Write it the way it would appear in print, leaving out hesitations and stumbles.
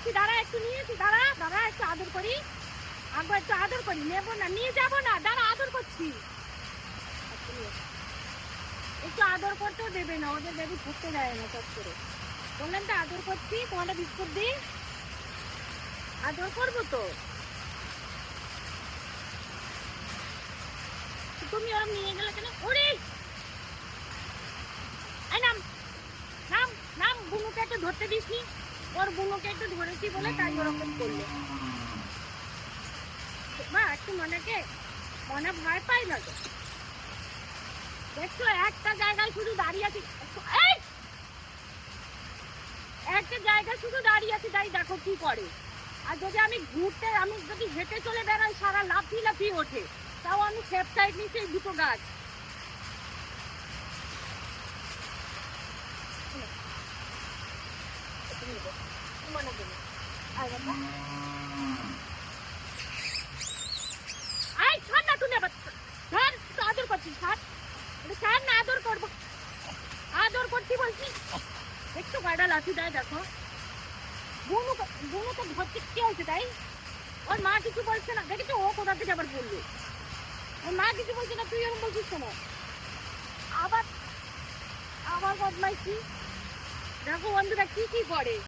নিয়েছি, দাঁড়া একটু নিয়েছি, দাঁড়া দাঁড়া একটু আদর করি, আগে একটু আদর করি, নেবো না, নিয়ে যাবো না, দাঁড়া আদর করছি, একটু আদর করতেও দেবে না, ওদের বেবি ঘুরতে যায় না চট করে। বললেন তো আদর করছি, তোমাদের বিস্কুট দিই, আদর করবো তো। তুমি ওরম নিয়ে গেলে কেন? ওরে নাম নাম নাম, বুনুকে একটু ধরতে দিসনি, ওর বুনুকে একটু ধরেছি বলে তাই ওরকম করলো। মা একটু মনে ভয় পাই না তো। দেখছো একটা জায়গায় শুধু দাঁড়িয়ে আছি, একটা জায়গায় শুধু দাঁড়িয়ে আছি, তাই দেখো কি করে। আর যদি আমি যদি হেঁটে চলে বেড়াই, সারা লাফিয়ে লাফিয়ে ওঠে, তাও আমি সেফ সাইড নিচ্ছি এই দুটো গাছ। আদর করছিস, ছাড় না, আদর করবো, আদর করছি বলছি। একটু গাড়া লাঠি দেয় দেখো। বুনু তো ধরতে কি হয়েছে তাই? ওর মা কিছু বলছে না, দেখেছো ও কোথা থেকে আবার বলবে, ওর মা কিছু বলছে না, তুই এরকম বলছিস কেন? আবার আবার বদমাইশি। দেখো বন্ধুরা কি কি করে।